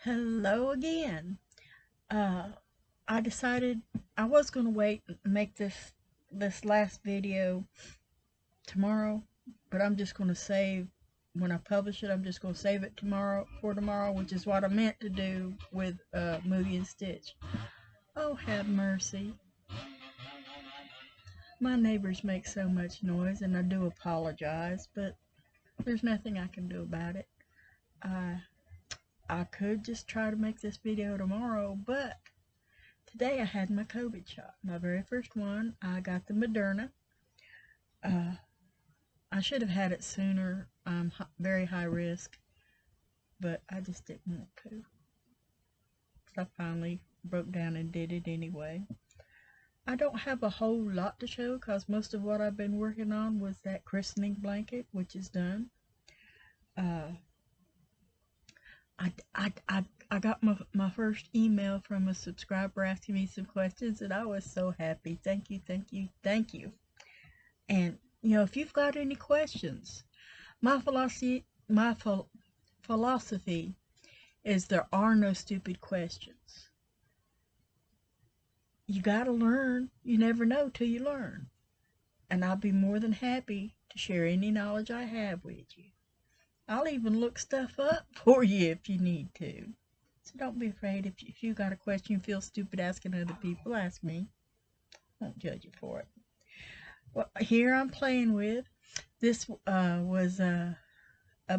Hello again. Uh, I decided I was going to wait and make this last video tomorrow, but I'm just going to save when I publish it. I'm just going to save it tomorrow, which is what I meant to do with Movie and Stitch. Oh, have mercy. My neighbors make so much noise, and I do apologize, but there's nothing I can do about it. I could just try to make this video tomorrow, but today I had my COVID shot, my very first one. I got the Moderna. Uh, I should have had it sooner. I'm very high risk, but I just didn't want to. So I finally broke down and did it anyway. I don't have a whole lot to show because most of what I've been working on was that christening blanket, which is done. Uh, I got my first email from a subscriber asking me some questions, and I was so happy. Thank you, thank you, thank you. And, if you've got any questions, my philosophy is there are no stupid questions. You got to learn. You never know till you learn. And I'll be more than happy to share any knowledge I have with you. I'll even look stuff up for you if you need to. So don't be afraid. If you got a question you feel stupid asking other people, ask me. I won't judge you for it. Well, here I'm playing with. This was a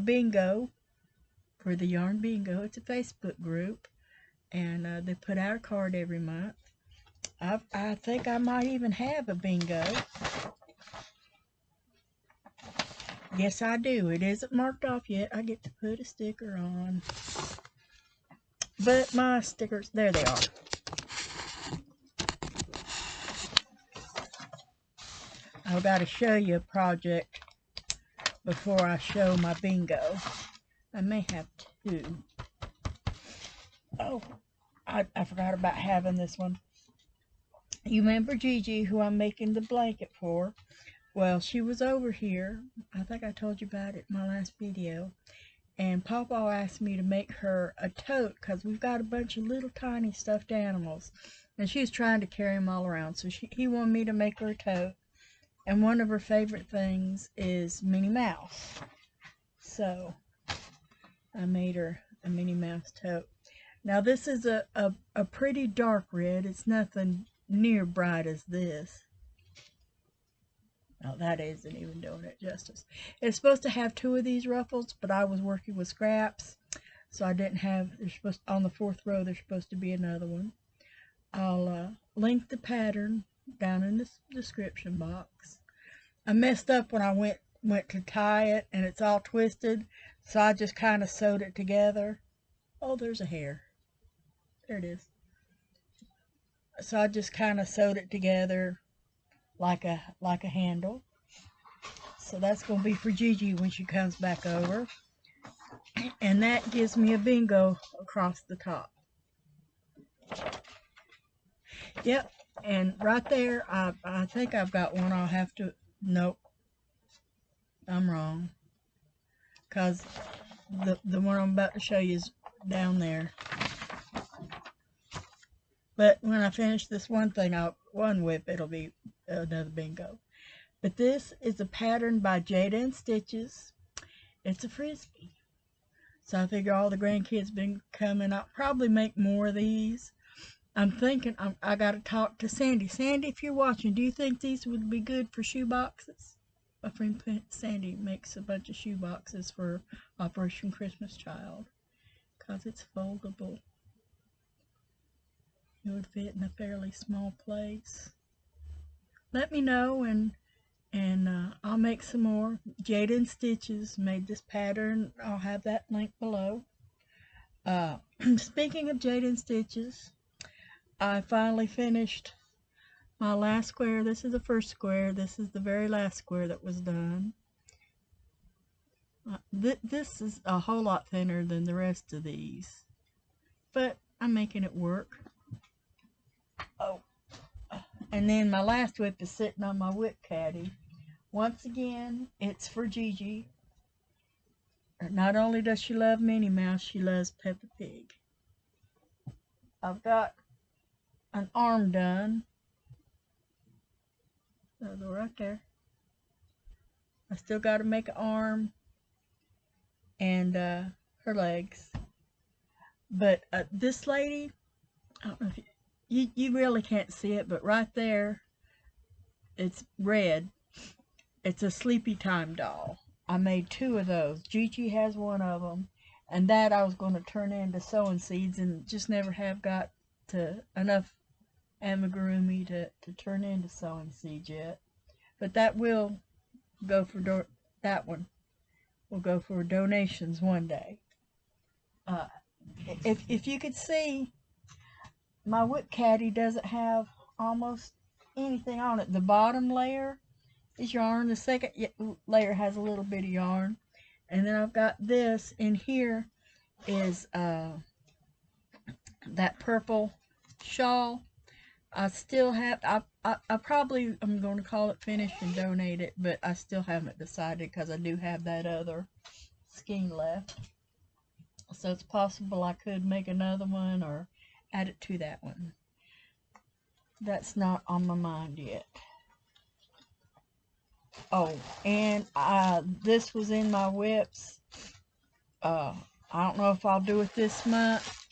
bingo for the Yarn Bingo. It's a Facebook group, and they put out a card every month. I think I might even have a bingo. Yes, I do. It isn't marked off yet. I get to put a sticker on. But my stickers, there they are. I've got to show you a project before I show my bingo. I may have two. Oh, I forgot about having this one. You remember Gigi, who I'm making the blanket for? Well, she was over here. I think I told you about it in my last video. And Papa asked me to make her a tote because we've got a bunch of little tiny stuffed animals. And she was trying to carry them all around. So he wanted me to make her a tote. And one of her favorite things is Minnie Mouse. So I made her a Minnie Mouse tote. Now this is a pretty dark red. It's nothing near bright as this. Now that isn't even doing it justice. It's supposed to have two of these ruffles, but I was working with scraps, so I didn't have. On the fourth row. There's supposed to be another one. I'll link the pattern down in the description box. I messed up when I went to tie it, and it's all twisted, so I just kind of sewed it together. Oh, there's a hair. There it is. So I just kind of sewed it together like a handle. So that's going to be for Gigi when she comes back over. And that gives me a bingo across the top. Yep, and right there, I think I've got one. I'll have to, nope, I'm wrong. Because the one I'm about to show you is down there. But when I finish this one whip, it'll be another bingo. But this is a pattern by Jada and Stitches. It's a Frisbee. So I figure all the grandkids been coming. I'll probably make more of these. I'm thinking I got to talk to Sandy. Sandy, if you're watching, do you think these would be good for shoe boxes? My friend Sandy makes a bunch of shoe boxes for Operation Christmas Child because it's foldable. It would fit in a fairly small place. Let me know, and I'll make some more. Jada and Stitches made this pattern. I'll have that link below. Speaking of Jada and Stitches, I finally finished my last square. This is the first square. This is the very last square that was done. This is a whole lot thinner than the rest of these, but I'm making it work. Oh, and then my last whip is sitting on my whip caddy. Once again, it's for Gigi. Not only does she love Minnie Mouse, she loves Peppa Pig. I've got an arm done. That'll go right there. I still got to make an arm and her legs. But this lady, I don't know if you really can't see it, but right there, it's red. It's a sleepy time doll. I made 2 of those. Gigi has one of them, and that I was going to turn into sewing seeds, and just never have got to enough amigurumi to turn into sewing seeds yet. But that will go for that one will go for donations one day. If you could see, my whip caddy doesn't have almost anything on it. The bottom layer is yarn. The second layer has a little bit of yarn. And then I've got this in here is that purple shawl. I still have, I probably am going to call it finished and donate it, but I still haven't decided because I do have that other skein left. So it's possible I could make another one or add it to that one. That's not on my mind yet. Oh, and this was in my whips. I don't know if I'll do it this month.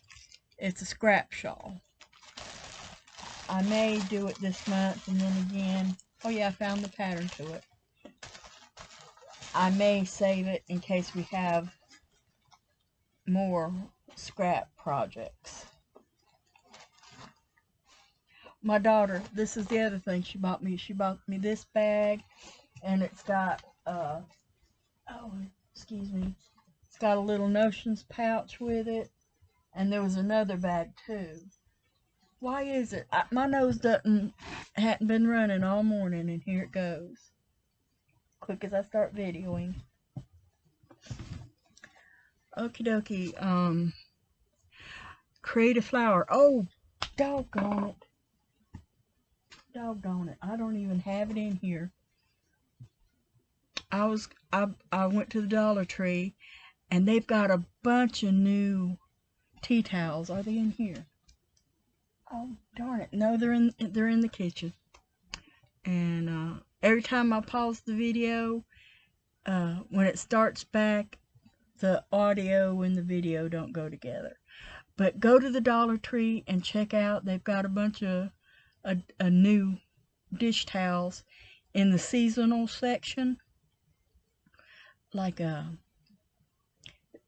It's a scrap shawl. I may do it this month, and then again, oh yeah, I found the pattern to it. I may save it in case we have more scrap projects. My daughter, this is the other thing she bought me. She bought me this bag, and it's got, oh, excuse me, it's got a little notions pouch with it, and there was another bag too. Why is it? My nose hadn't been running all morning, and here it goes. Quick as I start videoing. Okie dokie. Create a flower. Oh, doggone it. Doggone it. I don't even have it in here. I went to the Dollar Tree, and they've got a bunch of new tea towels. Are they in here? Oh, darn it. No, they're in the kitchen. And every time I pause the video, when it starts back, the audio and the video don't go together. But go to the Dollar Tree and check out. They've got a bunch of a new dish towels in the seasonal section. Like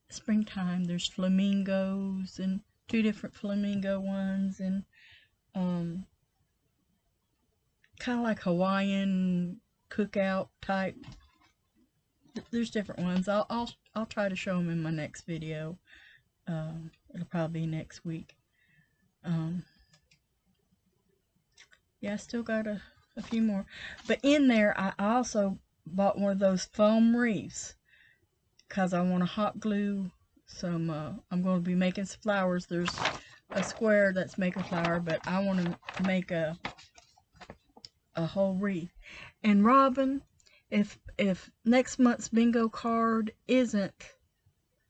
springtime, there's flamingos and 2 different flamingo ones, and kind of like Hawaiian cookout type. There's different ones. I'll try to show them in my next video. It'll probably be next week. Yeah, I still got a few more. But in there, I also bought one of those foam wreaths because I want to hot glue some. I'm going to be making some flowers. There's a square that's make a flower, but I want to make a whole wreath. And Robin, if next month's bingo card isn't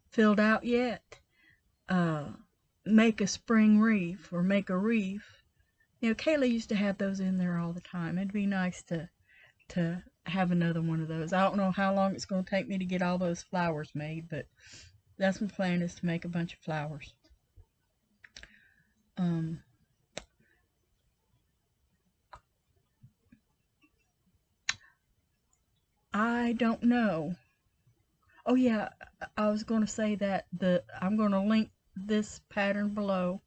filled out yet, make a spring wreath or make a wreath. You know, Kayla used to have those in there all the time. It'd be nice to have another one of those. I don't know how long it's going to take me to get all those flowers made, but that's my plan, is to make a bunch of flowers. I don't know. Oh yeah, I was going to say that I'm going to link this pattern below,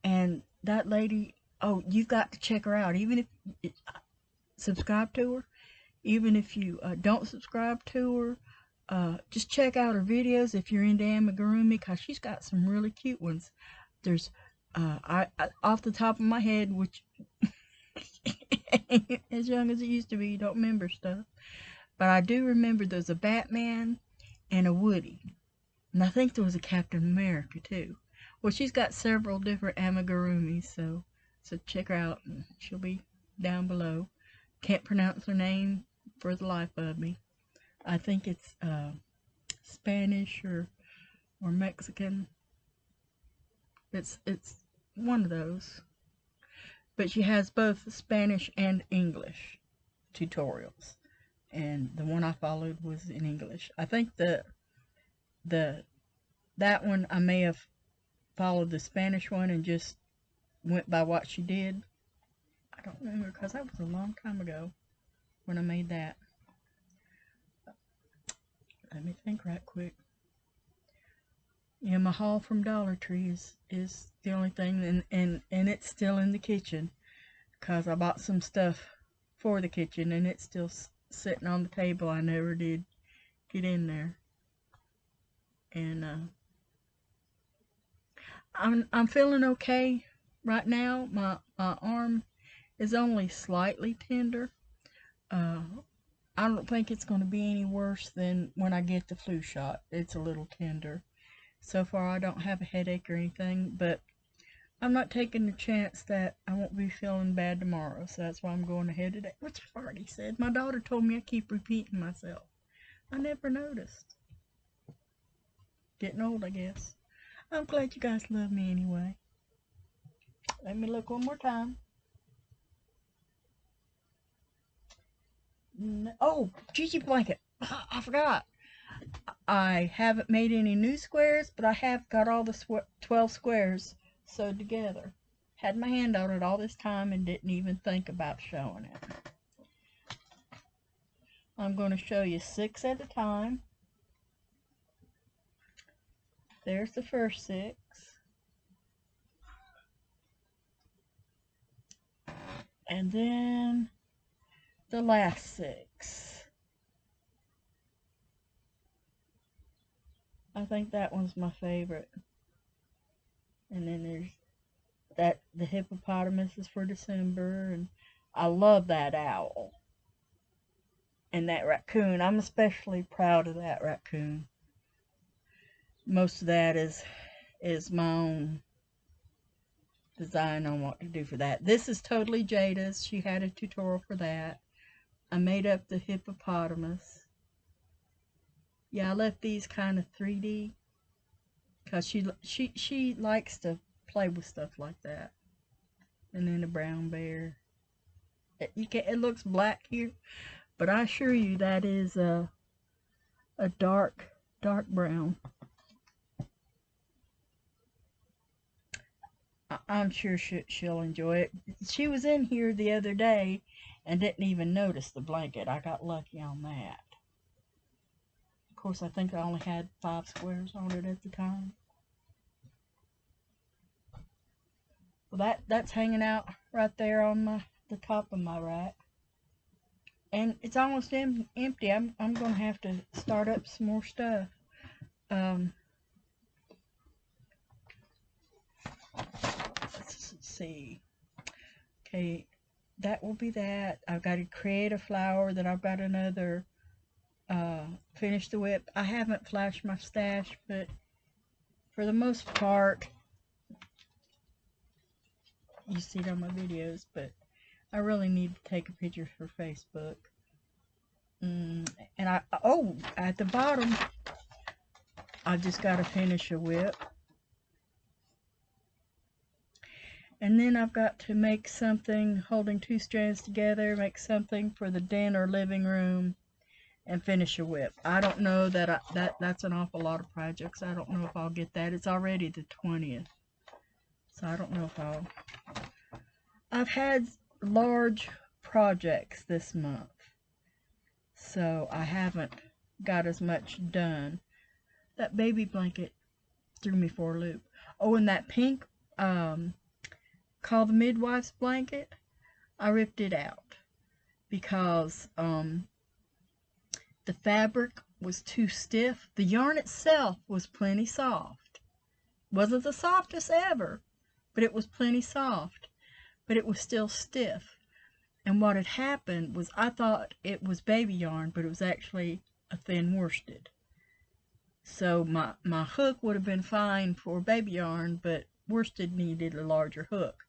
and that lady, oh, you've got to check her out. Even if subscribe to her, even if you don't subscribe to her, just check out her videos if you're into amigurumi, because she's got some really cute ones. There's I off the top of my head, which as young as it used to be, you don't remember stuff, but I do remember there's a Batman and a Woody, and I think there was a Captain America too. Well, she's got several different amigurumis, so check her out, and she'll be down below. Can't pronounce her name for the life of me. I think it's Spanish or Mexican. It's one of those. But she has both Spanish and English tutorials. And the one I followed was in English. I think that one I may have followed the Spanish one and just went by what she did. I don't remember because that was a long time ago when I made that. Let me think right quick. Yeah, my haul from Dollar Tree is the only thing, and it's still in the kitchen because I bought some stuff for the kitchen and it's still sitting on the table. I never did get in there. And I'm feeling okay right now. My arm is only slightly tender. I don't think it's going to be any worse than when I get the flu shot. It's a little tender. So far I don't have a headache or anything, but I'm not taking the chance that I won't be feeling bad tomorrow, so that's why I'm going ahead today, which I've already said. My daughter told me I keep repeating myself. I never noticed. Getting old, I guess. I'm glad you guys love me anyway. Let me look one more time. Oh, Gigi blanket. I forgot. I haven't made any new squares, but I have got all the 12 squares sewed together. Had my hand on it all this time and didn't even think about showing it. I'm going to show you 6 at a time. There's the first 6. And then the last 6. I think that one's my favorite. And then there's the hippopotamus is for December, and I love that owl. And that raccoon, I'm especially proud of that raccoon. Most of that is my own design on what to do for that. This is totally Jada's. She had a tutorial for that. I made up the hippopotamus. Yeah, I left these kind of 3D because she likes to play with stuff like that. And then the brown bear. It looks black here, but I assure you that is a dark brown. I'm sure she'll enjoy it. She was in here the other day and didn't even notice the blanket. I got lucky on that. Of course, I think I only had 5 squares on it at the time. Well, that's hanging out right there on the top of my rack. And it's almost empty. I'm going to have to start up some more stuff. Let's see. Okay, that will be that. I've got to create a flower. Then I've got another finish the whip. I haven't flashed my stash, but for the most part, you see it on my videos, but I really need to take a picture for Facebook. And at the bottom, I just got to finish a whip. And then I've got to make something holding 2 strands together, make something for the den or living room, and finish a whip. I don't know that's an awful lot of projects. I don't know if I'll get that. It's already the 20th. So I don't know if I've had large projects this month, so I haven't got as much done. That baby blanket threw me for a loop. Oh, and that pink called the midwife's blanket, I ripped it out because the fabric was too stiff. The yarn itself was plenty soft. Wasn't the softest ever, but it was plenty soft. But it was still stiff. And what had happened was I thought it was baby yarn, but it was actually a thin worsted. So my hook would have been fine for baby yarn, but worsted needed a larger hook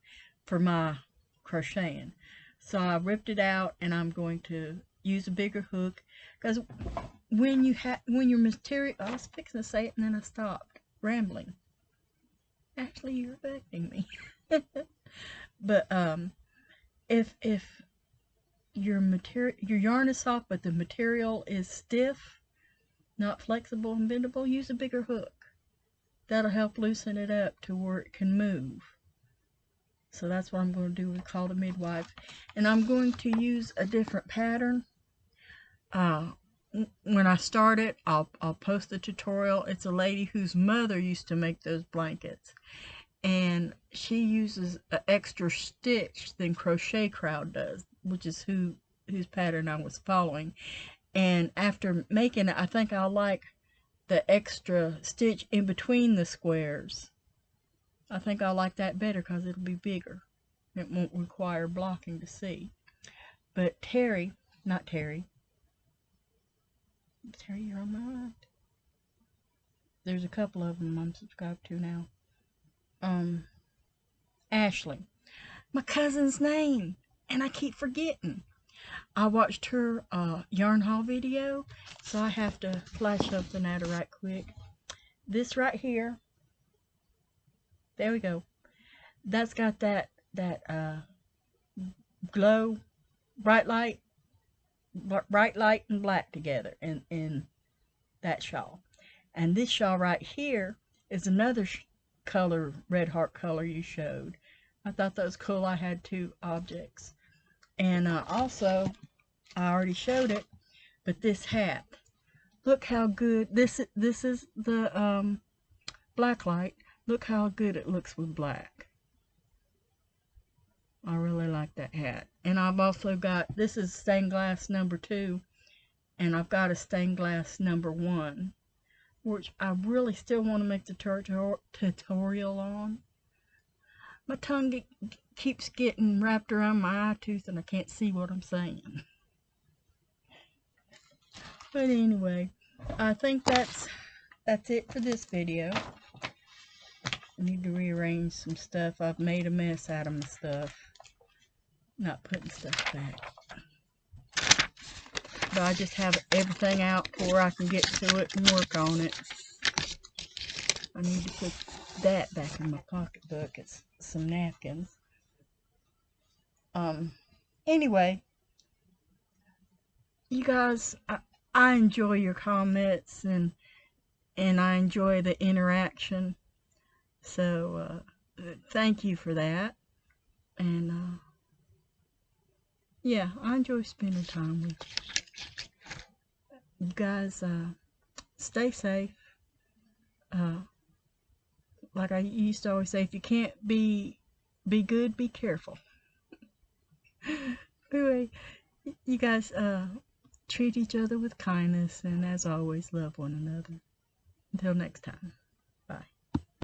for my crocheting. So I ripped it out, and I'm going to use a bigger hook, because when your material, I was fixing to say it and then I stopped rambling. Actually, you're affecting me. But if your yarn is soft but the material is stiff, not flexible and bendable, use a bigger hook. That'll help loosen it up to where it can move. So that's what I'm going to do with Call the Midwife. And I'm going to use a different pattern. When I start it, I'll post the tutorial. It's a lady whose mother used to make those blankets. And she uses an extra stitch than Crochet Crowd does, which is whose pattern I was following. And after making it, I think I'll like the extra stitch in between the squares. I think I'll like that better because it'll be bigger. It won't require blocking to see. But Terry, you're on my right. There's a couple of them I'm subscribed to now. Ashley, my cousin's name, and I keep forgetting. I watched her yarn haul video, so I have to flash something at her right quick. This right here, there we go. That's got that glow, bright light and black together in that shawl. And this shawl right here is another color, red heart color you showed. I thought that was cool. I had two objects. And also, I already showed it, but this hat. Look how good, this is the black light. Look how good it looks with black. I really like that hat. And I've also got, this is stained glass number 2, and I've got a stained glass number 1, which I really still want to make the tutorial on. My tongue keeps getting wrapped around my eye tooth and I can't see what I'm saying. But anyway, I think that's it for this video. I need to rearrange some stuff. I've made a mess out of my stuff. Not putting stuff back. But I just have everything out before I can get to it and work on it. I need to put that back in my pocketbook. It's some napkins. Anyway, you guys, I enjoy your comments and I enjoy the interaction. So, thank you for that. And, yeah, I enjoy spending time with you. You guys, stay safe. Like I used to always say, if you can't be good, be careful. Anyway, you guys, treat each other with kindness, and as always, love one another. Until next time, bye.